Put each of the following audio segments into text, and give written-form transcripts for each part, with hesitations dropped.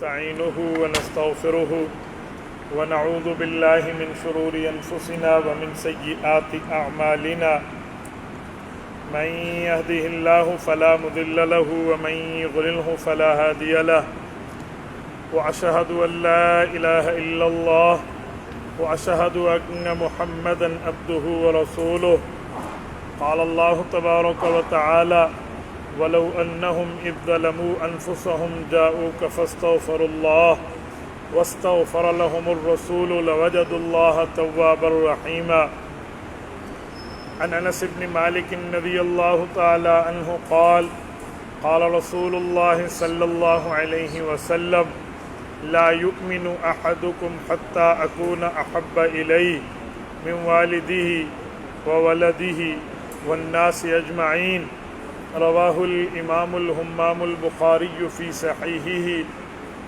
ونستعينه ونستغفره ونعوذ بالله من شرور أنفسنا ومن سيئات أعمالنا من يهده الله فلا مضل له ومن يضلله فلا هادي له وأشهد أن لا إله إلا الله وأشهد أن محمدا عبده ورسوله قال الله تبارك وتعالى ولو أنهم إذ ظلموا أنفسهم جاءوك فاستغفروا الله واستغفر لهم الرسول لوجدوا الله توابا رحيما عن أنس بن مالك رضي الله تعالى عنه قال قال رسول الله صلى الله عليه وسلم لا يؤمن أحدكم حتى أكون أحب إليه من والده وولده والناس أجمعين رواه الإمام الهمام البخاري في صحيحه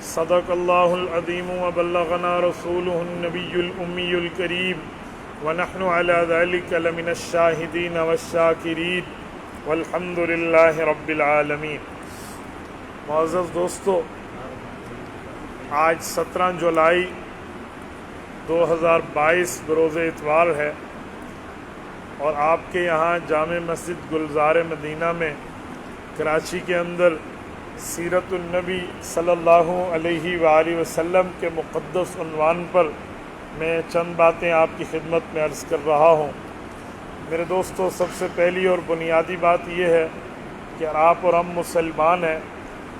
صدق الله العظيم وبلغنا رسوله النبي الأمي الكريم ونحن على ذلك لمن الشاهدين والشاكرين والحمد لله رب العالمين۔ معزز دوستو، آج 17 جولائی 2022 بروز اتوار ہے اور آپ کے یہاں جامع مسجد گلزار مدینہ میں کراچی کے اندر سیرت النبی صلی اللہ علیہ وآلہ وسلم کے مقدس عنوان پر میں چند باتیں آپ کی خدمت میں عرض کر رہا ہوں۔ میرے دوستو، سب سے پہلی اور بنیادی بات یہ ہے کہ آپ اور ہم مسلمان ہیں۔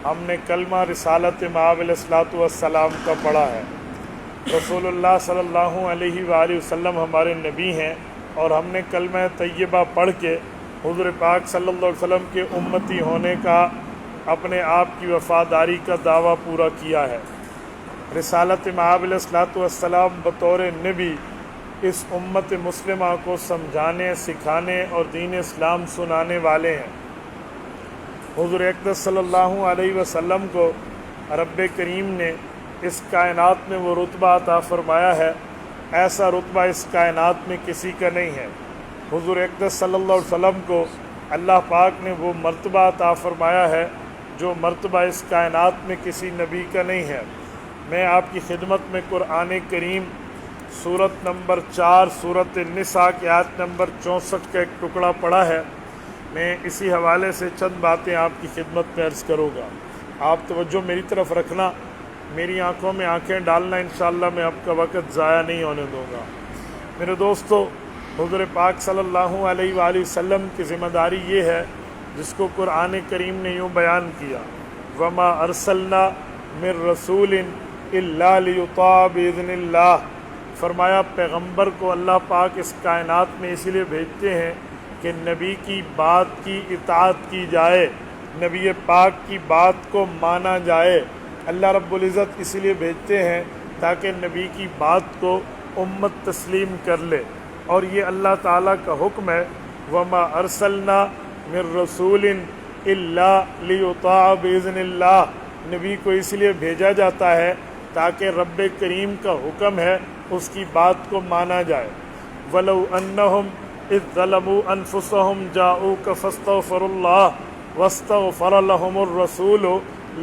ہم نے کلمہ رسالت مآب علیہ الصلوۃ والسلام کا پڑھا ہے۔ رسول اللہ صلی اللہ علیہ وآلہ وسلم ہمارے نبی ہیں اور ہم نے کلمہ طیبہ پڑھ کے حضور پاک صلی اللہ علیہ وسلم کے امتی ہونے کا، اپنے آپ کی وفاداری کا دعویٰ پورا کیا ہے۔ رسالت مآب علیہ الصلوۃ والسلام بطور نبی اس امت مسلمہ کو سمجھانے، سکھانے اور دین اسلام سنانے والے ہیں۔ حضور اقدس صلی اللہ علیہ وسلم کو رب کریم نے اس کائنات میں وہ رتبہ عطا فرمایا ہے، ایسا رتبہ اس کائنات میں کسی کا نہیں ہے۔ حضور اقدس صلی اللہ علیہ وسلم کو اللہ پاک نے وہ مرتبہ عطا فرمایا ہے جو مرتبہ اس کائنات میں کسی نبی کا نہیں ہے۔ میں آپ کی خدمت میں قرآن کریم سورت نمبر 4 سورت النساء کی آیت نمبر 64 کا ایک ٹکڑا پڑھا ہے۔ میں اسی حوالے سے چند باتیں آپ کی خدمت میں عرض کروں گا۔ آپ توجہ میری طرف رکھنا، میری آنکھوں میں آنکھیں ڈالنا، انشاءاللہ میں آپ کا وقت ضائع نہیں ہونے دوں گا۔ میرے دوستو، حضور پاک صلی اللہ علیہ وآلہ وسلم کی ذمہ داری یہ ہے جس کو قرآن کریم نے یوں بیان کیا، وَمَا أَرْسَلْنَا مِن رَّسُولٍ إِلَّا لِيُطَاعَ بِإِذْنِ اللَّهِ۔ فرمایا پیغمبر کو اللہ پاک اس کائنات میں اس لیے بھیجتے ہیں کہ نبی کی بات کی اطاعت کی جائے، نبی پاک کی بات کو مانا جائے۔ اللہ رب العزت اس لیے بھیجتے ہیں تاکہ نبی کی بات کو امت تسلیم کر لے، اور یہ اللہ تعالیٰ کا حکم ہے، وَمَا أَرْسَلْنَا مِن رَّسُولٍ إِلَّا لِيُطَاعَ بِإِذْنِ اللَّهِ۔ نبی کو اس لیے بھیجا جاتا ہے تاکہ رب کریم کا حکم ہے اس کی بات کو مانا جائے۔ وَلَوْ أَنَّهُمْ إِذْ ظَلَمُوا أَنفُسَهُمْ جَاءُوكَ فَاسْتَغْفَرُوا اللَّهَ وَاسْتَغْفَرَ لَهُمُ الرَّسُولُ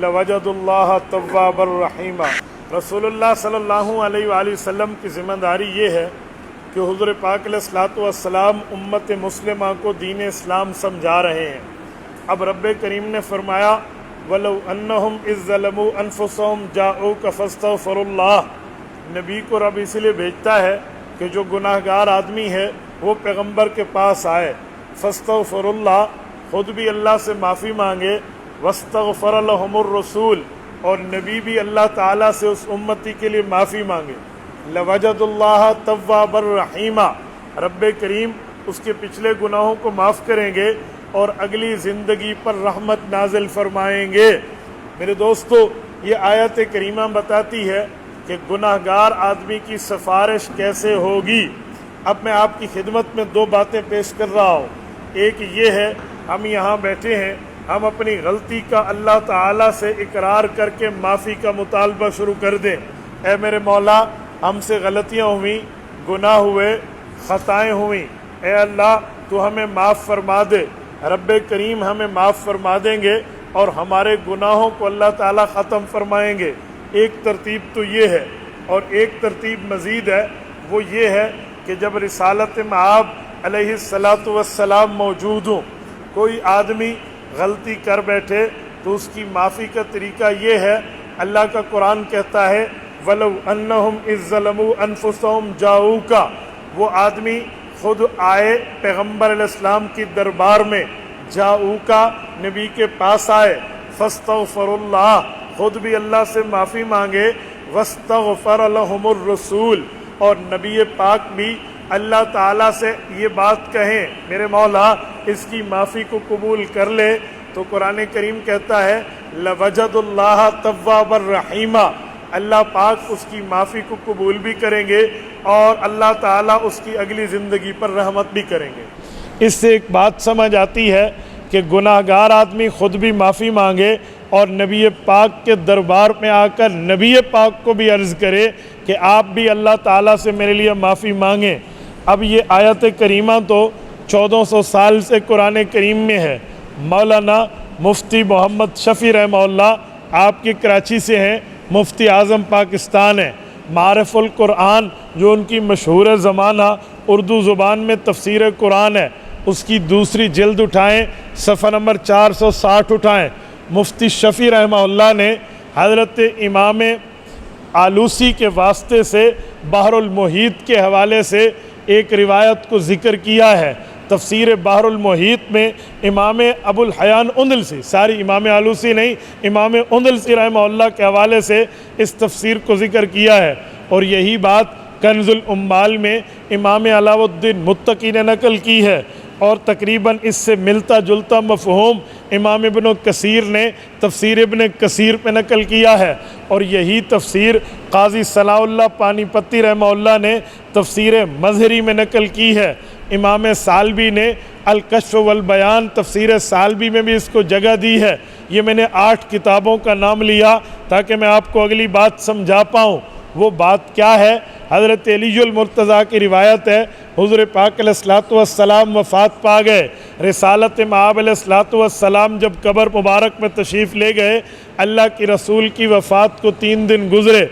لَوَجَدُوا اللَّهَ تَوَّابًا رَحِيمًا۔ رسول اللہ صلی اللہ علیہ وآلہ وسلم کی ذمہ داری یہ ہے کہ حضور پاک علیہ الصلوۃ والسلام امت مسلمہ کو دین اسلام سمجھا رہے ہیں۔ اب رب کریم نے فرمایا وَلَوْ أَنَّهُمْ إِذْ ظَلَمُوا أَنفُسَهُمْ جَاءُوكَ فَاسْتَغْفَرُوا اللَّهَ۔ نبی کو رب اس لیے بھیجتا ہے کہ جو گناہ گار آدمی ہے وہ پیغمبر کے پاس آئے، فَاسْتَغْفِرُوا اللَّهَ، خود بھی اللہ سے معافی مانگے، وَاسْتَغْفَرَ لَهُمُ الرَّسُولُ، اور نبی بھی اللہ تعالیٰ سے اس امتی کے لیے معافی مانگے، لَوَجَدُوا اللَّهَ تَوَّابًا رَحِيمًا، رب کریم اس کے پچھلے گناہوں کو معاف کریں گے اور اگلی زندگی پر رحمت نازل فرمائیں گے۔ میرے دوستو، یہ آیت کریمہ بتاتی ہے کہ گناہ گار آدمی کی سفارش کیسے ہوگی۔ اب میں آپ کی خدمت میں دو باتیں پیش کر رہا ہوں۔ ایک یہ ہے، ہم یہاں بیٹھے ہیں، ہم اپنی غلطی کا اللہ تعالیٰ سے اقرار کر کے معافی کا مطالبہ شروع کر دیں، اے میرے مولا ہم سے غلطیاں ہوئیں، گناہ ہوئے، خطائیں ہوئیں، اے اللہ تو ہمیں معاف فرما دے۔ رب کریم ہمیں معاف فرما دیں گے اور ہمارے گناہوں کو اللہ تعالیٰ ختم فرمائیں گے۔ ایک ترتیب تو یہ ہے، اور ایک ترتیب مزید ہے، وہ یہ ہے کہ جب رسالت مآب علیہ السلام موجود ہوں، کوئی آدمی غلطی کر بیٹھے تو اس کی معافی کا طریقہ یہ ہے، اللہ کا قرآن کہتا ہے وَلَوْ أَنَّهُمْ إِذْ ظَلَمُوا أَنفُسَهُمْ جَاءُوكَ، وہ آدمی خود آئے پیغمبر علیہ السلام کی دربار میں، جاؤکا نبی کے پاس آئے، فاستغفر اللہ خود بھی اللہ سے معافی مانگے، واستغفر لهم الرسول اور نبی پاک بھی اللہ تعالیٰ سے یہ بات کہیں میرے مولا اس کی معافی کو قبول کر لے، تو قرآن کریم کہتا ہے لَوَجَدُ اللَّهَ تَوَّابًا رَحِيمًا، اللہ پاک اس کی معافی کو قبول بھی کریں گے اور اللہ تعالیٰ اس کی اگلی زندگی پر رحمت بھی کریں گے۔ اس سے ایک بات سمجھ آتی ہے کہ گناہ گار آدمی خود بھی معافی مانگے اور نبی پاک کے دربار میں آ کر نبی پاک کو بھی عرض کرے کہ آپ بھی اللہ تعالیٰ سے میرے لیے معافی مانگیں۔ اب یہ آیت کریمہ تو 1400 سال سے قرآن کریم میں ہے۔ مولانا مفتی محمد شفیع رحمہ اللہ آپ کے کراچی سے ہیں، مفتی اعظم پاکستان ہیں۔ معارف القرآن جو ان کی مشہور زمانہ اردو زبان میں تفسیر قرآن ہے، اس کی دوسری جلد اٹھائیں، صفحہ نمبر 460 اٹھائیں۔ مفتی شفیع رحمہ اللہ نے حضرت امام آلوسی کے واسطے سے بحر المحیط کے حوالے سے ایک روایت کو ذکر کیا ہے۔ تفسیر بحر المحیط میں امام ابو الحیان اندلسی، ساری امام آلوسی نہیں، امام اندلسی رحمہ اللہ کے حوالے سے اس تفسیر کو ذکر کیا ہے، اور یہی بات کنز الاموال میں امام علاء الدین متقی نے نقل کی ہے، اور تقریباً اس سے ملتا جلتا مفہوم امام ابن کثیر نے تفسیر ابن کثیر پہ نقل کیا ہے، اور یہی تفسیر قاضی صلاح اللہ پانی پتی رحمہ اللہ نے تفسیر مظہری میں نقل کی ہے۔ امام سالبی نے الکشف والبیان تفسیر سالبی میں بھی اس کو جگہ دی ہے۔ یہ میں نے 8 کتابوں کا نام لیا تاکہ میں آپ کو اگلی بات سمجھا پاؤں۔ وہ بات کیا ہے؟ حضرت علی المرتضیٰ کی روایت ہے، حضور پاک علیہ السلام وفات پا گئے، رسالت مآب علیہ السلام جب قبر مبارک میں تشریف لے گئے، اللہ کی رسول کی وفات کو 3 دن گزرے،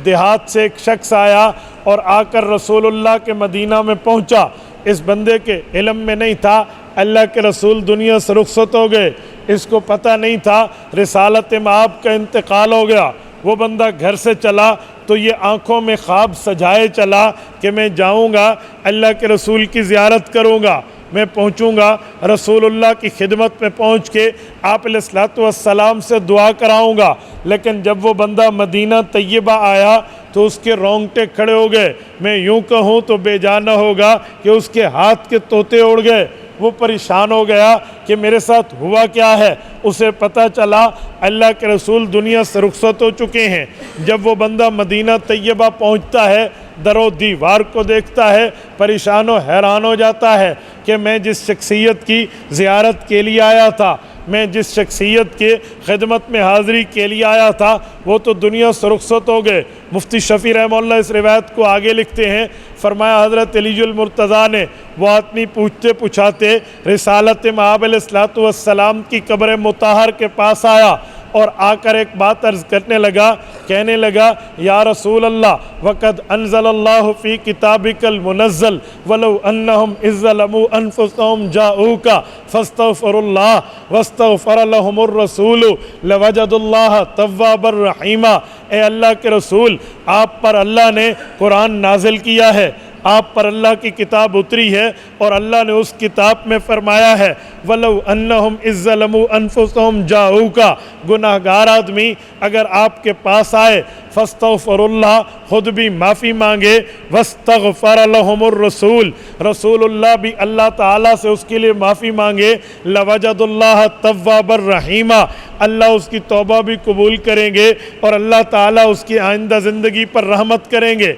دیہات سے ایک شخص آیا اور آ کر رسول اللہ کے مدینہ میں پہنچا۔ اس بندے کے علم میں نہیں تھا اللہ کے رسول دنیا سے رخصت ہو گئے، اس کو پتہ نہیں تھا رسالت مآب کا انتقال ہو گیا۔ وہ بندہ گھر سے چلا تو یہ آنکھوں میں خواب سجائے چلا کہ میں جاؤں گا اللہ کے رسول کی زیارت کروں گا، میں پہنچوں گا رسول اللہ کی خدمت میں پہنچ کے آپ علیہ السلام سے دعا کراؤں گا۔ لیکن جب وہ بندہ مدینہ طیبہ آیا تو اس کے رونگٹے کھڑے ہو گئے، میں یوں کہوں تو بے جانہ ہوگا کہ اس کے ہاتھ کے طوطے اڑ گئے۔ وہ پریشان ہو گیا کہ میرے ساتھ ہوا کیا ہے۔ اسے پتہ چلا اللہ کے رسول دنیا سے رخصت ہو چکے ہیں۔ جب وہ بندہ مدینہ طیبہ پہنچتا ہے، در و دیوار کو دیکھتا ہے، پریشان و حیران ہو جاتا ہے کہ میں جس شخصیت کی زیارت کے لیے آیا تھا، میں جس شخصیت کے خدمت میں حاضری کے لیے آیا تھا، وہ تو دنیا سے رخصت ہو گئے۔ مفتی شفیع رحمہ اللہ اس روایت کو آگے لکھتے ہیں، فرمایا حضرت علی المرتضیٰ نے وہ آدمی پوچھتے پوچھاتے رسالت مآب علیہ السلام کی قبر مطہر کے پاس آیا اور آ کر ایک بات عرض کرنے لگا، کہنے لگا یا رسول اللہ وقد انزل اللہ فی کتابک المنزل ولو انہم اذ ظلموا انفسہم جاؤک فاستغفر اللہ واستغفر لهم الرسول لوجد اللہ توابا رحیما۔ اے اللہ کے رسول، آپ پر اللہ نے قرآن نازل کیا ہے، آپ پر اللہ کی کتاب اتری ہے، اور اللہ نے اس کتاب میں فرمایا ہے وَلَوْ أَنَّهُمْ إِذْ ظَلَمُوا أَنفُسَهُمْ جَاءُوكَ، گناہ گار آدمی اگر آپ کے پاس آئے فاستغفر اللہ، خود بھی معافی مانگے، واستغفر لهم الرسول، رسول اللہ بھی اللہ تعالیٰ سے اس کے لیے معافی مانگے، لوجد اللہ توابا رحیما، اللہ اس کی توبہ بھی قبول کریں گے اور اللہ تعالیٰ اس کی آئندہ زندگی پر رحمت کریں گے۔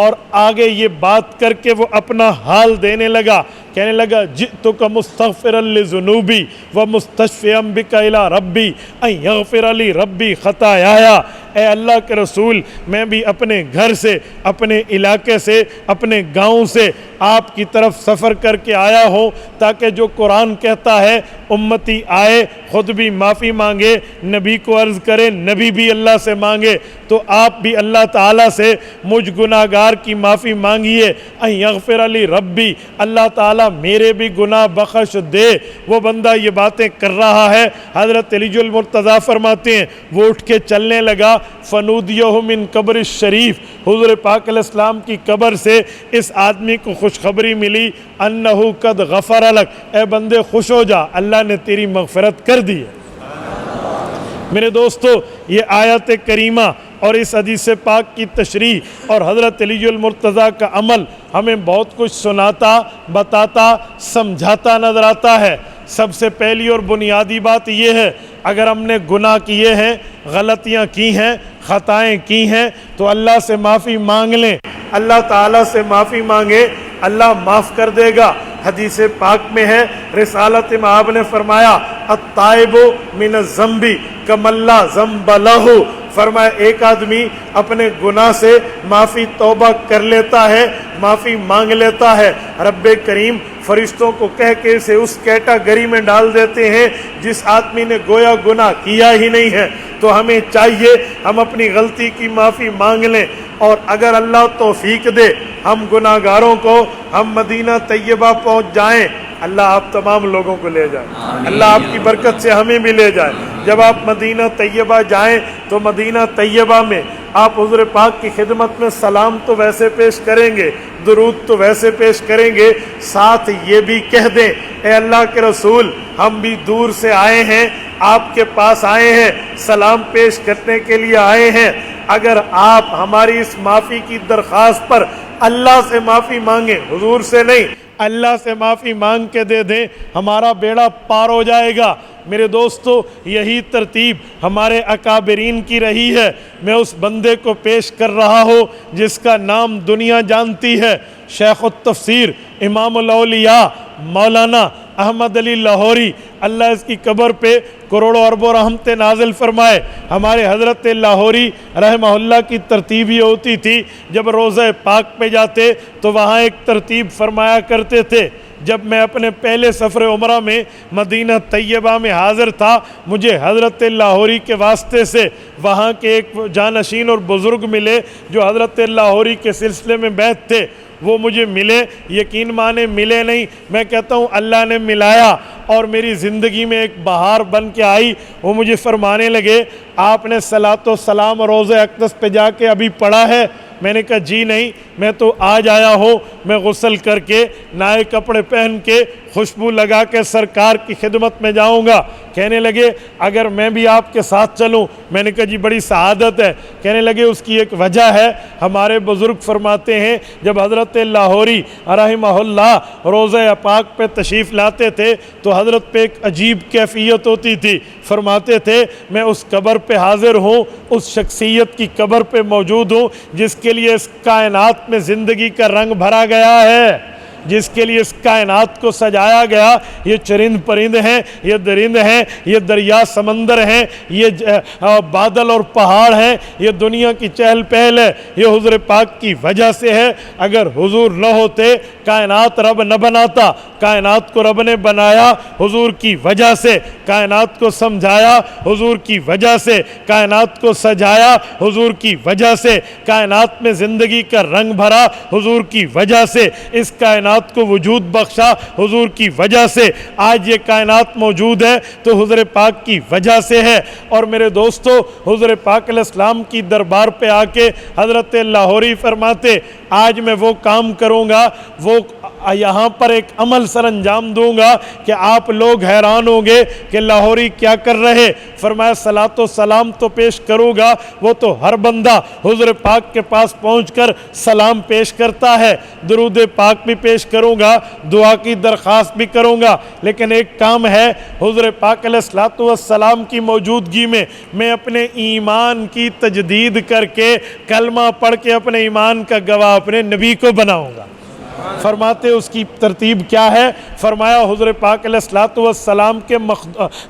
اور آگے یہ بات کر کے وہ اپنا حال دینے لگا کہنے لگا جئتک مستغفرا لذنوبی ومستشفعا بک الی ربی ان یغفر لی ربی خطایایا۔ اے اللہ کے رسول، میں بھی اپنے گھر سے، اپنے علاقے سے، اپنے گاؤں سے آپ کی طرف سفر کر کے آیا ہوں تاکہ جو قرآن کہتا ہے امتی آئے، خود بھی معافی مانگے، نبی کو عرض کرے، نبی بھی اللہ سے مانگے، تو آپ بھی اللہ تعالیٰ سے مجھ گناہگار کی معافی مانگیے۔ ان یغفر لی ربی، اللہ تعالیٰ میرے بھی گناہ بخش دے۔ وہ بندہ یہ باتیں کر رہا ہے، حضرت علی المرتضیٰ فرماتے ہیں وہ اٹھ کے چلنے لگا، فنودیہ من قبر الشریف، حضور پاک علیہ السلام کی قبر سے اس آدمی کو خوشخبری ملی، انہو قد غفر لک، اے بندے خوش ہو جا، اللہ نے تیری مغفرت کر دی ہے۔ میرے دوستو، یہ آیت کریمہ اور اس حدیث پاک کی تشریح اور حضرت علی المرتضیٰ کا عمل ہمیں بہت کچھ سناتا، بتاتا، سمجھاتا نظر آتا ہے۔ سب سے پہلی اور بنیادی بات یہ ہے، اگر ہم نے گناہ کیے ہیں، غلطیاں کی ہیں، خطائیں کی ہیں، تو اللہ سے معافی مانگ لیں، اللہ تعالیٰ سے معافی مانگے، اللہ معاف کر دے گا۔ حدیث پاک میں ہے، رسالت مآب نے فرمایا التائب من الذنب کمن لا ذنب لہ، فرمایا ایک آدمی اپنے گناہ سے معافی توبہ کر لیتا ہے، معافی مانگ لیتا ہے، رب کریم فرشتوں کو کہہ کے اسے اس کیٹاگری میں ڈال دیتے ہیں جس آدمی نے گویا گناہ کیا ہی نہیں ہے۔ تو ہمیں چاہیے ہم اپنی غلطی کی معافی مانگ لیں، اور اگر اللہ توفیق دے ہم گناہگاروں کو ہم مدینہ طیبہ پہنچ جائیں، اللہ آپ تمام لوگوں کو لے جائے، اللہ آپ کی برکت سے ہمیں بھی لے جائے۔ جب آپ مدینہ طیبہ جائیں تو مدینہ طیبہ میں آپ حضور پاک کی خدمت میں سلام تو ویسے پیش کریں گے، درود تو ویسے پیش کریں گے، ساتھ یہ بھی کہہ دیں اے اللہ کے رسول، ہم بھی دور سے آئے ہیں، آپ کے پاس آئے ہیں، سلام پیش کرنے کے لیے آئے ہیں، اگر آپ ہماری اس معافی کی درخواست پر اللہ سے معافی مانگیں، حضور سے نہیں، اللہ سے معافی مانگ کے دے دیں، ہمارا بیڑا پار ہو جائے گا۔ میرے دوستو، یہی ترتیب ہمارے اکابرین کی رہی ہے۔ میں اس بندے کو پیش کر رہا ہوں جس کا نام دنیا جانتی ہے، شیخ التفسیر امام الاولیاء مولانا احمد علی لاہوری، اللہ اس کی قبر پہ کروڑوں اربوں رحمتیں نازل فرمائے۔ ہمارے حضرت لاہوری رحمہ اللہ کی ترتیب یہ ہوتی تھی، جب روضہ پاک پہ جاتے تو وہاں ایک ترتیب فرمایا کرتے تھے۔ جب میں اپنے پہلے سفر عمرہ میں مدینہ طیبہ میں حاضر تھا، مجھے حضرت لاہوری کے واسطے سے وہاں کے ایک جانشین اور بزرگ ملے جو حضرت لاہوری کے سلسلے میں بیعت تھے، وہ مجھے ملے، یقین مانے ملے نہیں، میں کہتا ہوں اللہ نے ملایا، اور میری زندگی میں ایک بہار بن کے آئی۔ وہ مجھے فرمانے لگے آپ نے صلاۃ و سلام روضہ اقدس پہ جا کے ابھی پڑھا ہے؟ میں نے کہا جی نہیں، میں تو آج آیا ہوں، میں غسل کر کے نئے کپڑے پہن کے خوشبو لگا کے سرکار کی خدمت میں جاؤں گا۔ کہنے لگے اگر میں بھی آپ کے ساتھ چلوں؟ میں نے کہا جی بڑی سعادت ہے۔ کہنے لگے اس کی ایک وجہ ہے، ہمارے بزرگ فرماتے ہیں جب حضرت لاہوری رحمہ اللہ روضہ پاک پہ تشریف لاتے تھے تو حضرت پہ ایک عجیب کیفیت ہوتی تھی۔ فرماتے تھے میں اس قبر پہ حاضر ہوں، اس شخصیت کی قبر پہ موجود ہوں جس کے لیے اس کائنات میں زندگی کا رنگ بھرا گیا ہے، جس کے لیے اس کائنات کو سجایا گیا۔ یہ چرند پرند ہیں، یہ درند ہیں، یہ دریا سمندر ہیں، یہ بادل اور پہاڑ ہیں، یہ دنیا کی چہل پہل ہے، یہ حضور پاک کی وجہ سے ہے۔ اگر حضور نہ ہوتے کائنات رب نہ بناتا، کائنات کو رب نے بنایا حضور کی وجہ سے، کائنات کو سمجھایا حضور کی وجہ سے، کائنات کو سجایا حضور کی وجہ سے، کائنات میں زندگی کا رنگ بھرا حضور کی وجہ سے، اس کائنات کو وجود بخشا حضور کی وجہ سے، آج یہ کائنات موجود ہے تو حضور پاک کی وجہ سے ہے۔ اور میرے دوستو، حضور پاک علیہ السلام کی دربار پہ آ کے حضرت لاہوری فرماتے آج میں وہ کام کروں گا، وہ یہاں پر ایک عمل سر انجام دوں گا کہ آپ لوگ حیران ہوں گے کہ لاہوری کیا کر رہے۔ فرمایا صلاۃ و سلام تو پیش کروں گا، وہ تو ہر بندہ حضور پاک کے پاس پہنچ کر سلام پیش کرتا ہے، درود پاک بھی پیش کروں گا، دعا کی درخواست بھی کروں گا، لیکن ایک کام ہے حضور پاک علیہ الصلوۃ والسلام کی موجودگی میں اپنے ایمان کی تجدید کر کے کلمہ پڑھ کے اپنے ایمان کا گواہ اپنے نبی کو بناؤں گا۔ فرماتے اس کی ترتیب کیا ہے؟ فرمایا حضور پاک علیہ الصلوۃ والسلام کے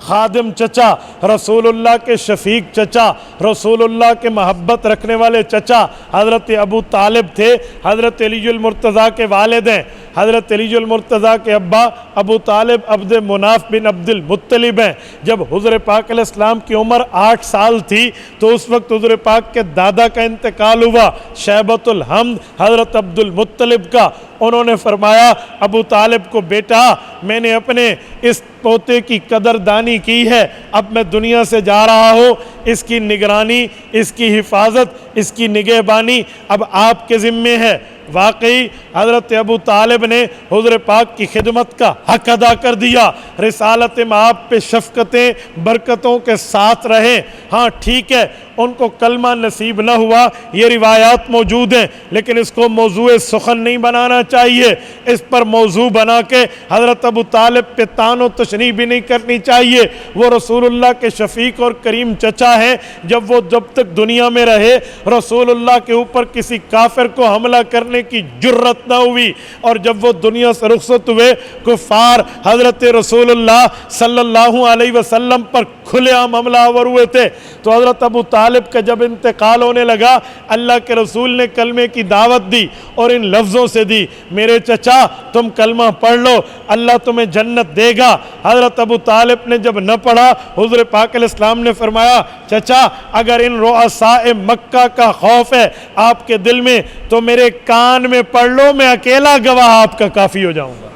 خادم چچا، رسول اللہ کے شفیق چچا، رسول اللہ کے محبت رکھنے والے چچا حضرت ابو طالب تھے۔ حضرت علی المرتضیٰ کے والد ہیں، حضرت علی المرتضیٰ کے ابا ابو طالب عبد مناف بن عبد المطلب ہیں۔ جب حضور پاک علیہ السلام کی عمر 8 سال تھی تو اس وقت حضور پاک کے دادا کا انتقال ہوا، شیبۃ الحمد حضرت عبد المطلب کا۔ انہوں نے فرمایا ابو طالب کو، بیٹا میں نے اپنے اس پوتے کی قدردانی کی ہے، اب میں دنیا سے جا رہا ہوں، اس کی نگرانی، اس کی حفاظت، اس کی نگہبانی اب آپ کے ذمے ہے۔ واقعی حضرت ابو طالب نے حضور پاک کی خدمت کا حق ادا کر دیا، رسالت مآب پہ شفقتیں برکتوں کے ساتھ رہے۔ ہاں ٹھیک ہے، ان کو کلمہ نصیب نہ ہوا، یہ روایات موجود ہیں، لیکن اس کو موضوع سخن نہیں بنانا چاہیے، اس پر موضوع بنا کے حضرت ابو طالب پہ طعن و تشنیع بھی نہیں کرنی چاہیے۔ وہ رسول اللہ کے شفیق اور کریم چچا ہیں، جب تک دنیا میں رہے رسول اللہ کے اوپر کسی کافر کو حملہ کرنے کی جرت نہ ہوئی، اور جب وہ دنیا سے رخصت ہوئے کفار حضرت رسول اللہ صلی اللہ علیہ وسلم پر کھلے عام حملہ آور ہوئے تھے۔ تو حضرت ابو طالب کا جب انتقال ہونے لگا، اللہ کے رسول نے کلمے کی دعوت دی اور ان لفظوں سے دی، میرے چچا تم کلمہ پڑھ لو، اللہ تمہیں جنت دے گا۔ حضرت ابو طالب نے جب نہ پڑھا، حضور پاک علیہ السلام نے فرمایا، چچا اگر ان رؤساء مکہ کا خوف ہے آپ کے دل میں تو میرے کان میں پڑھ لو، میں اکیلا گواہ آپ کا کافی ہو جاؤں گا،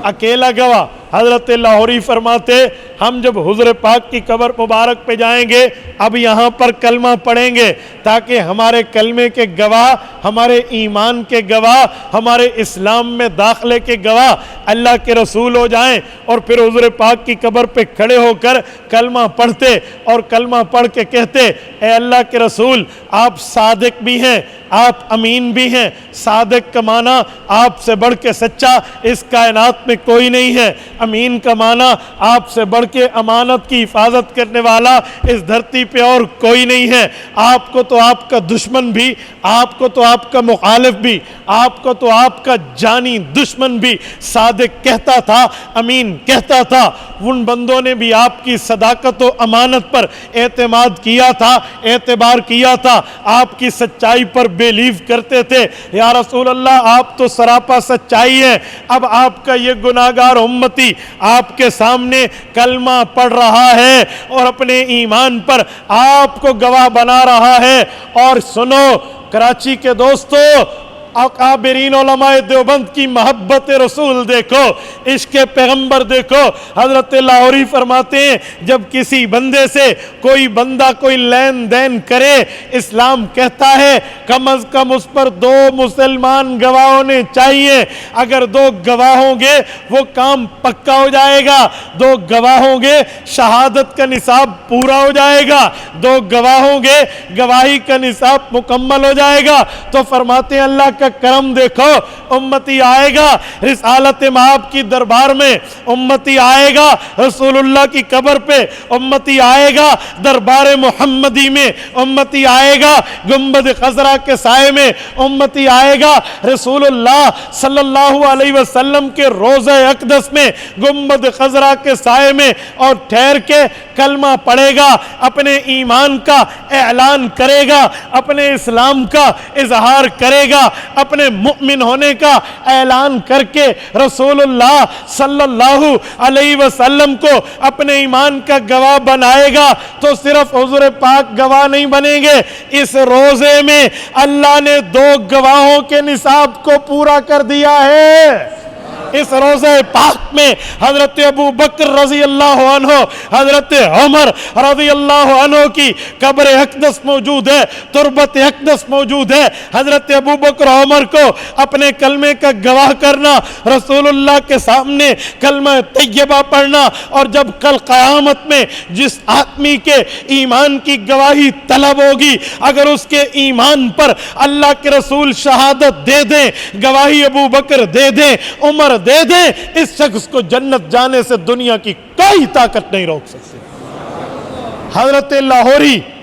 اکیلا گواہ۔ حضرت لاہوری فرماتے، ہم جب حضور پاک کی قبر مبارک پہ جائیں گے اب یہاں پر کلمہ پڑھیں گے تاکہ ہمارے کلمے کے گواہ، ہمارے ایمان کے گواہ، ہمارے اسلام میں داخلے کے گواہ اللہ کے رسول ہو جائیں، اور پھر حضور پاک کی قبر پہ کھڑے ہو کر کلمہ پڑھتے اور کلمہ پڑھ کے کہتے، اے اللہ کے رسول آپ صادق بھی ہیں، آپ امین بھی ہیں۔ صادق کا معنی آپ سے بڑھ کے سچا اس کائنات میں کوئی نہیں ہے، امین کا معنی آپ سے بڑھ کے امانت کی حفاظت کرنے والا اس دھرتی پہ اور کوئی نہیں ہے۔ آپ کو تو آپ کا دشمن بھی، آپ کو تو آپ کا مخالف بھی، آپ کو تو آپ کا جانی دشمن بھی صادق کہتا تھا، امین کہتا تھا۔ ان بندوں نے بھی آپ کی صداقت و امانت پر اعتماد کیا تھا، اعتبار کیا تھا، آپ کی سچائی پر بیلیو کرتے تھے۔ یا رسول اللہ آپ تو سراپا سچائی ہے، اب آپ کا یہ گناہگار امتی آپ کے سامنے کلمہ پڑھ رہا ہے اور اپنے ایمان پر آپ کو گواہ بنا رہا ہے۔ اور سنو کراچی کے دوستو، اکابرین علماء دیوبند کی محبت رسول دیکھو، عشق پیغمبر دیکھو۔ حضرت لاہوری فرماتے ہیں جب کسی بندے سے کوئی بندہ کوئی لین دین کرے، اسلام کہتا ہے کم از کم اس پر 2 مسلمان گواہ ہونے چاہیے۔ اگر 2 گواہ ہوں گے وہ کام پکا ہو جائے گا، 2 گواہ ہوں گے شہادت کا نصاب پورا ہو جائے گا، 2 گواہ ہوں گے گواہی کا نصاب مکمل ہو جائے گا۔ تو فرماتے ہیں اللہ کا کرم دیکھو، امتی آئے گا رسالت مآب کی دربار میں، امتی آئے گا رسول اللہ کی قبر پہ، امتی آئے گا دربار محمدی میں، امتی آئے گا گنبد خضرا کے سائے میں، امتی آئے گا رسول اللہ صلی اللہ علیہ وسلم کے روضہ اقدس میں، گنبد خضرا کے سائے میں، اور ٹھہر کے کلمہ پڑھے گا، اپنے ایمان کا اعلان کرے گا، اپنے اسلام کا اظہار کرے گا، اپنے مؤمن ہونے کا اعلان کر کے رسول اللہ صلی اللہ علیہ وسلم کو اپنے ایمان کا گواہ بنائے گا۔ تو صرف حضور پاک گواہ نہیں بنیں گے، اس روزے میں اللہ نے 2 گواہوں کے نصاب کو پورا کر دیا ہے۔ اس روزہ پاک میں حضرت ابو بکر رضی اللہ عنہ، حضرت عمر رضی اللہ عنہ کی قبر اقدس موجود ہے، تربت اقدس موجود ہے۔ حضرت ابو بکر عمر کو اپنے کلمے کا گواہ کرنا، رسول اللہ کے سامنے کلمہ طیبہ پڑھنا، اور جب کل قیامت میں جس آدمی کے ایمان کی گواہی طلب ہوگی، اگر اس کے ایمان پر اللہ کے رسول شہادت دے دیں، گواہی ابو بکر دے دیں، عمر دے دیں، اس شخص کو جنت جانے سے دنیا کی کوئی طاقت نہیں روک سکتی۔ حضرت لاہوری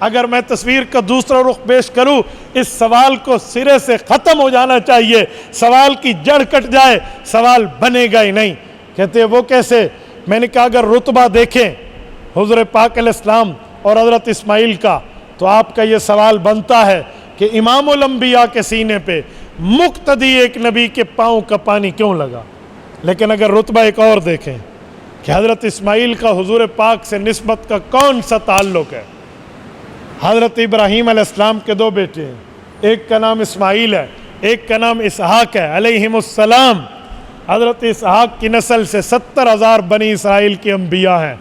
اگر میں تصویر کا دوسرا رخ پیش کروں، اس سوال کو سرے سے ختم ہو جانا چاہیے، سوال کی جڑ کٹ جائے، سوال بنے گا ہی نہیں۔ کہتے ہیں وہ کیسے؟ میں نے کہا اگر رتبہ دیکھیں حضور پاک علیہ السلام اور حضرت اسماعیل کا، تو آپ کا یہ سوال بنتا ہے کہ امام الانبیاء کے سینے پہ مقتدی ایک نبی کے پاؤں کا پانی کیوں لگا؟ لیکن اگر رتبہ ایک اور دیکھیں کہ حضرت اسماعیل کا حضور پاک سے نسبت کا کون سا تعلق ہے؟ حضرت ابراہیم علیہ السلام کے دو بیٹے ہیں، ایک کا نام اسماعیل ہے، ایک کا نام اسحاق ہے علیہم السلام۔ حضرت اسحاق کی نسل سے 70,000 بنی اسرائیل کے انبیاء ہیں،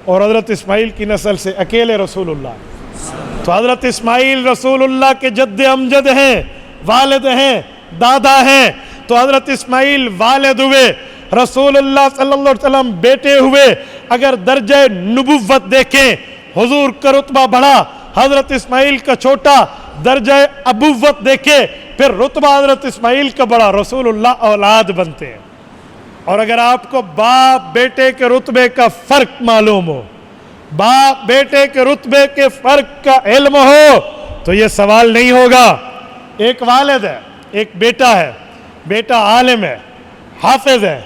اور حضرت اسماعیل کی نسل سے اکیلے رسول اللہ ہیں۔ تو حضرت اسماعیل رسول اللہ کے جد امجد ہیں، والد ہیں، دادا ہیں۔ تو حضرت اسماعیل والد ہوئے، رسول اللہ صلی اللہ علیہ وسلم بیٹے ہوئے۔ اگر درجہ نبوت دیکھیں، حضور کا رتبہ بڑھا، حضرت اسماعیل کا چھوٹا۔ درجہ ابوت دیکھیں، پھر رتبہ حضرت اسماعیل کا بڑا، رسول اللہ اولاد بنتے ہیں۔ اور اگر آپ کو باپ بیٹے کے رتبے کا فرق معلوم ہو، باپ بیٹے کے رتبے کے فرق کا علم ہو، تو یہ سوال نہیں ہوگا۔ ایک والد ہے، ایک بیٹا ہے، بیٹا عالم ہے، حافظ ہے،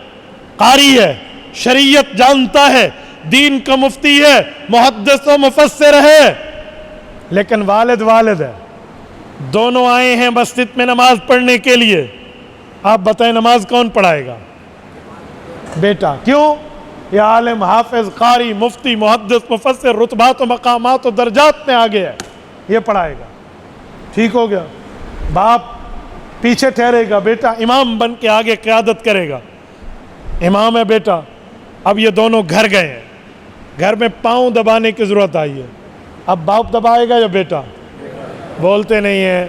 قاری ہے، شریعت جانتا ہے، دین کا مفتی ہے، محدث و مفسر ہے، لیکن والد ہے۔ دونوں آئے ہیں مسجد میں نماز پڑھنے کے لیے۔ آپ بتائیں نماز کون پڑھائے گا؟ بیٹا۔ کیوں؟ یہ عالم، حافظ، قاری، مفتی، محدث، مفسر، رتبات و مقامات و درجات میں آگے ہے، یہ پڑھائے گا۔ ٹھیک ہو گیا؟ باپ پیچھے ٹھہرے گا، بیٹا امام بن کے آگے قیادت کرے گا۔ امام ہے بیٹا، اب یہ دونوں گھر گئے ہیں، گھر میں پاؤں دبانے کی ضرورت آئی ہے۔ اب باپ دبائے گا یا بیٹا؟ بولتے نہیں ہیں۔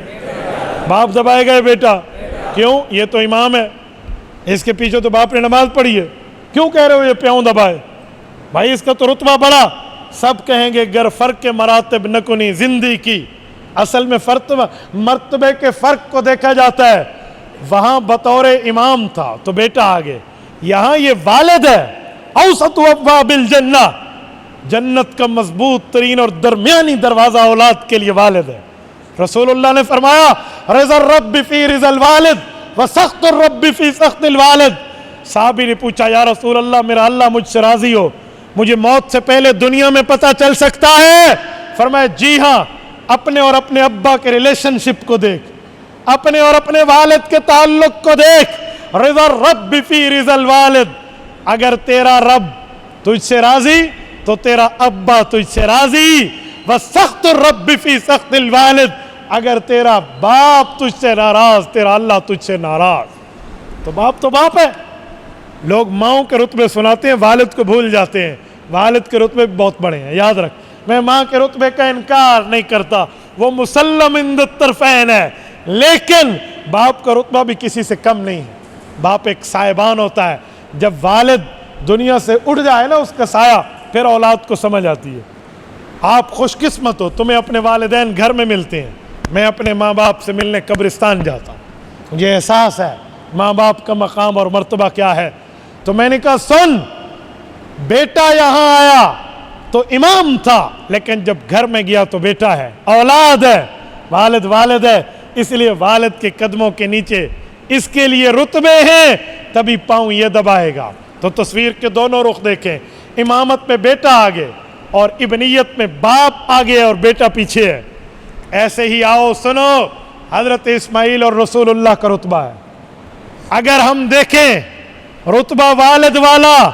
باپ دبائے گا یا بیٹا؟ کیوں؟ یہ تو امام ہے، اس کے پیچھے تو باپ نے نماز پڑھی ہے، کیوں کہہ رہے ہو یہ پیوں دبائے؟ بھائی اس کا تو رتبہ بڑا۔ سب کہیں گے گر فرق کے مراتب نہ کنی زندگی کی۔ اصل میں مرتبے کے فرق کو دیکھا جاتا ہے۔ وہاں بطور امام تھا تو بیٹا آگے، یہاں یہ والد ہے۔ اوسط ابواب الجنہ، جنت کا مضبوط ترین اور درمیانی دروازہ اولاد کے لیے والد ہے۔ رسول اللہ نے فرمایا رضا الرب فی رضا الوالد وسخط الرب فی سخط الوالد۔ صحابی نے پوچھا یا رسول اللہ میرا اللہ مجھ سے راضی ہو، مجھے موت سے پہلے دنیا میں پتہ چل سکتا ہے؟ فرمایا جی ہاں، اپنے اور اپنے ابا کے ریلیشن شپ کو دیکھ، اپنے اور اپنے والد کے تعلق کو دیکھ۔ رضا الرب فی رضا الوالد، اگر تیرا رب تجھ سے راضی تو تیرا ابا تجھ سے راضی۔ وسخط الرب فی سخط الوالد، اگر تیرا باپ تجھ سے ناراض تیرا اللہ تجھ سے ناراض۔ تو باپ ہے۔ لوگ ماؤں کے رتبے سناتے ہیں، والد کو بھول جاتے ہیں۔ والد کے رتبے بہت بڑے ہیں، یاد رکھ۔ میں ماں کے رتبے کا انکار نہیں کرتا، وہ مسلم عند الطرفین ہے، لیکن باپ کا رتبہ بھی کسی سے کم نہیں ہے۔ باپ ایک سائبان ہوتا ہے، جب والد دنیا سے اٹھ جائے نا اس کا سایہ، پھر اولاد کو سمجھ آتی ہے۔ آپ خوش قسمت ہو، تمہیں اپنے والدین گھر میں ملتے ہیں، میں اپنے ماں باپ سے ملنے قبرستان جاتا ہوں، مجھے احساس ہے ماں باپ کا مقام اور مرتبہ کیا ہے۔ تو میں نے کہا سن، بیٹا یہاں آیا تو امام تھا، لیکن جب گھر میں گیا تو بیٹا ہے، اولاد ہے، والد ہے، اس لیے والد کے قدموں کے نیچے اس کے لیے رتبے ہیں، تبھی پاؤں یہ دبائے گا۔ تو تصویر کے دونوں رخ دیکھیں، امامت میں بیٹا آگے اور ابنیت میں باپ آگے اور بیٹا پیچھے ہے۔ ایسے ہی آؤ سنو، حضرت اسماعیل اور رسول اللہ کا رتبہ ہے۔ اگر ہم دیکھیں رتبہ والد والا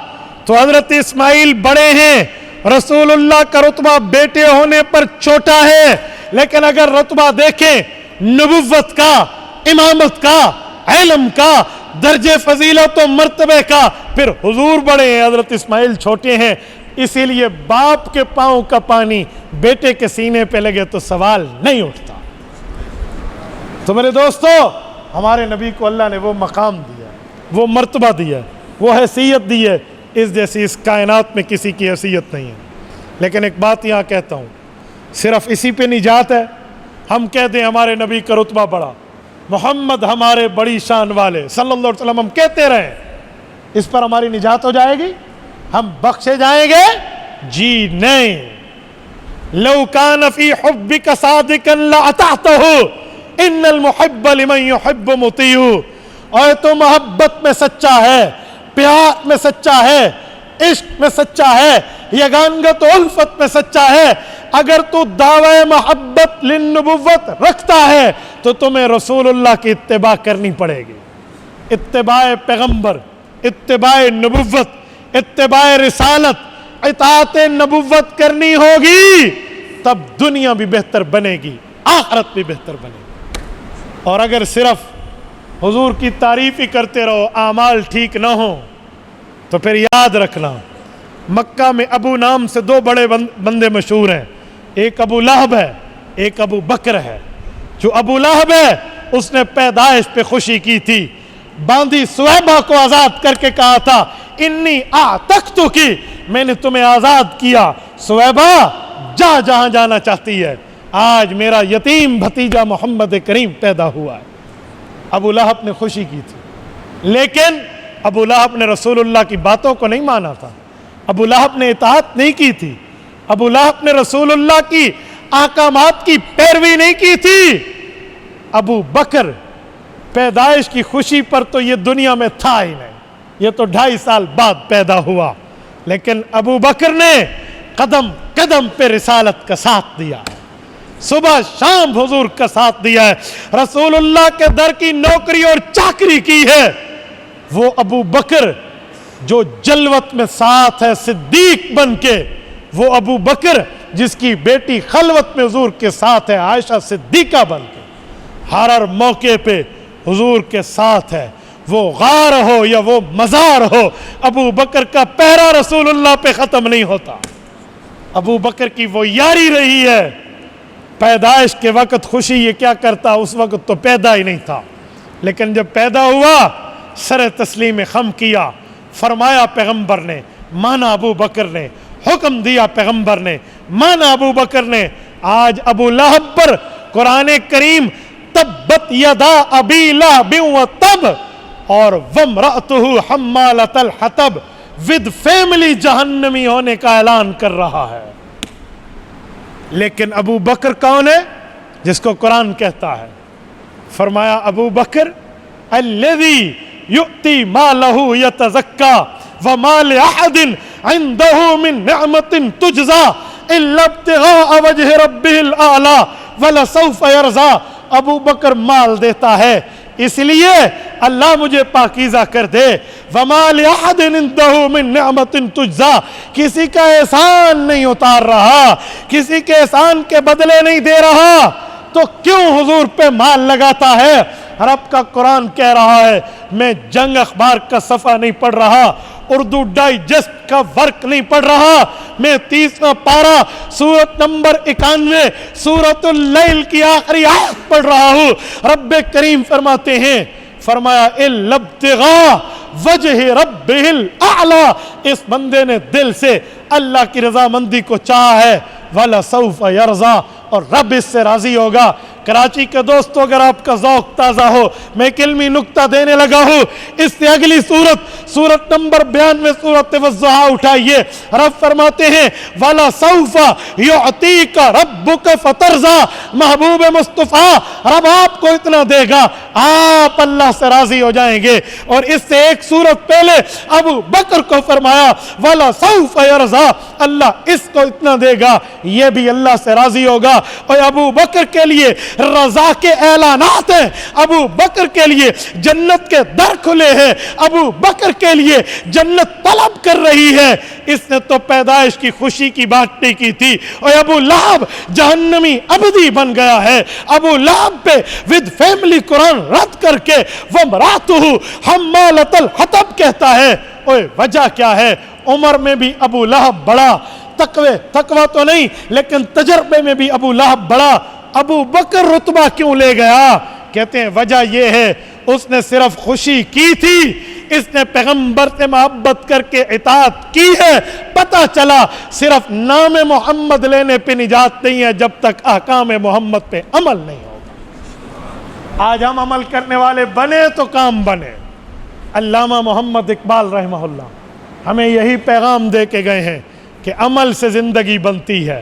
تو حضرت اسماعیل بڑے ہیں، رسول اللہ کا رتبہ بیٹے ہونے پر چھوٹا ہے۔ لیکن اگر رتبہ دیکھیں نبوت کا، امامت کا، علم کا، درجے فضیلت و مرتبے کا، پھر حضور بڑے ہیں، حضرت اسماعیل چھوٹے ہیں۔ اسی لیے باپ کے پاؤں کا پانی بیٹے کے سینے پہ لگے تو سوال نہیں اٹھتا۔ تو میرے دوستو، ہمارے نبی کو اللہ نے وہ مقام دیا، وہ مرتبہ دیا، وہ حیثیت دی ہے، اس جیسی اس کائنات میں کسی کی حیثیت نہیں ہے۔ لیکن ایک بات یہاں کہتا ہوں، صرف اسی پہ نجات ہے؟ ہم کہہ دیں ہمارے نبی کا رتبہ بڑا، محمد ہمارے بڑی شان والے صلی اللہ علیہ وسلم، ہم کہتے رہیں، اس پر ہماری نجات ہو جائے گی؟ ہم بخشے جائیں گے؟ جی نہیں۔ لو کان فی حبک صادقا لأطعتہ ان المحب لمن يحب مطیع. اور تو محبت میں سچا ہے، پیار میں سچا ہے، عشق میں سچا ہے، یگانگت و الفت میں سچا ہے، اگر تو دعوی محبت للنبوت رکھتا ہے تو تمہیں رسول اللہ کی اتباع کرنی پڑے گی. اتباع پیغمبر، اتباع نبوت، اتباع رسالت، اطاعت نبوت کرنی ہوگی، تب دنیا بھی بہتر بنے گی، آخرت بھی بہتر بنے گی. اور اگر صرف حضور کی تعریف ہی کرتے رہو، اعمال ٹھیک نہ ہوں، تو پھر یاد رکھنا مکہ میں ابو نام سے دو بڑے بندے مشہور ہیں، ایک ابو لہب ہے، ایک ابو بکر ہے. جو ابو لہب ہے اس نے پیدائش پہ خوشی کی تھی، باندی سویبہ کو آزاد کر کے کہا تھا انی اعتقتکی، میں نے تمہیں آزاد کیا، سویبہ جا جہاں جانا چاہتی ہے. آج میرا یتیم بھتیجا محمد کریم پیدا ہوا ہے. ابو لہب نے خوشی کی تھی، لیکن ابو لہب نے رسول اللہ کی باتوں کو نہیں مانا تھا، ابو لہب نے اطاعت نہیں کی تھی، ابو لہب نے رسول اللہ کی احکامات کی پیروی نہیں کی تھی. ابو بکر پیدائش کی خوشی پر تو یہ دنیا میں تھا ہی نہیں، یہ تو 2.5 سال بعد پیدا ہوا، لیکن ابو بکر نے قدم قدم پہ رسالت کا ساتھ دیا، صبح شام حضور کا ساتھ دیا ہے، رسول اللہ کے در کی نوکری اور چاکری کی ہے. وہ ابو بکر جو جلوت میں ساتھ ہے صدیق بن کے، وہ ابو بکر جس کی بیٹی خلوت میں حضور کے ساتھ ہے عائشہ صدیقہ بن کے، ہر موقع پہ حضور کے ساتھ ہے. وہ غار ہو یا وہ مزار ہو، ابو بکر کا پہرا رسول اللہ پہ ختم نہیں ہوتا. ابو بکر کی وہ یاری رہی ہے. پیدائش کے وقت خوشی یہ کیا کرتا، اس وقت تو پیدا ہی نہیں تھا، لیکن جب پیدا ہوا سر تسلیم خم کیا، فرمایا پیغمبر نے، مانا ابو بکر نے، حکم دیا پیغمبر نے، مانا ابو بکر نے. آج ابو لہب پر قرآن کریم تبت یدا ابی لہب وتب اور وامرأتہ حمالۃ الحطب ود فیملی جہنمی ہونے کا اعلان کر رہا ہے. لیکن ابو بکر کون ہے جس کو قرآن کہتا ہے؟ فرمایا ابو بکر الذی یؤتی مالہ یتزکا وما لأحد عنده من نعمت تجزا الا ابتغاء وجہ ربہ الاعلی ولسوف یرضی. ابو بکر مال دیتا ہے اس لیے اللہ مجھے پاکیزہ کر دے. وما لأحد عنده من نعمت تجزا، کسی کا احسان نہیں اتار رہا، کسی کے احسان کے بدلے نہیں دے رہا، تو کیوں حضور پہ مال لگاتا ہے؟ رب کا قرآن کہہ رہا ہے میں جنگ اخبار کا صفحہ نہیں پڑھ رہا، اردو ڈائجسٹ کا ورک نہیں پڑھ رہا، میں 30واں پارہ سورت نمبر 91 سورت اللیل کی آخری آیت پڑھ رہا ہوں. رب کریم فرماتے ہیں، فرمایا الا ابتغاء وجہ ربہ الاعلی، اس بندے نے دل سے اللہ کی رضامندی کو چاہا ہے، وَلَسَوْفَ يَرْضَى، اور رب اس سے راضی ہوگا. کراچی کے دوستو اگر آپ کا ذوق تازہ ہو، میں ایک علمی نکتہ دینے لگا ہوں، اس سے اگلی سورت نمبر 92 سورت والضحیٰ اٹھائیے. رب فرماتے ہیں وَلَسَوْفَ يُعْطِيكَ رَبُّكَ فَتَرْضَى، محبوب مصطفیٰ رب آپ کو اتنا دے گا آپ اللہ سے راضی ہو جائیں گے. اور اس سے ایک سورت پہلے ابو بکر کو فرمایا وَلَسَوْفَ يَرْضَى، اللہ اس کو اتنا دے گا یہ بھی اللہ سے راضی ہوگا. اور ابو بکر کے لیے رضا کے اعلانات ہیں، ابو بکر کے لیے جنت کے در کھلے ہیں، ابو بکر کے لیے جنت طلب کر رہی ہے. اس نے تو پیدائش کی خوشی کی بات نہیں کی تھی، اور ابو لہب جہنمی ابدی بن گیا ہے. ابو لہب پہ ود فیملی قرآن رد کر کے وامرأتہ حمالۃ الحطب کہتا ہے. اوے وجہ کیا ہے؟ عمر میں بھی ابو لہب بڑا، تقوی تو نہیں لیکن تجربے میں بھی ابو لہب بڑا. ابو بکر رتبہ کیوں لے گیا؟ کہتے ہیں وجہ یہ ہے اس نے صرف خوشی کی تھی، اس نے پیغمبر سے محبت کر کے اطاعت کی ہے. پتہ چلا صرف نام محمد لینے پہ نجات نہیں ہے جب تک احکام محمد پہ عمل نہیں ہوگا. آج ہم عمل کرنے والے بنے تو کام بنے. علامہ محمد اقبال رحمہ اللہ ہمیں یہی پیغام دے کے گئے ہیں کہ عمل سے زندگی بنتی ہے،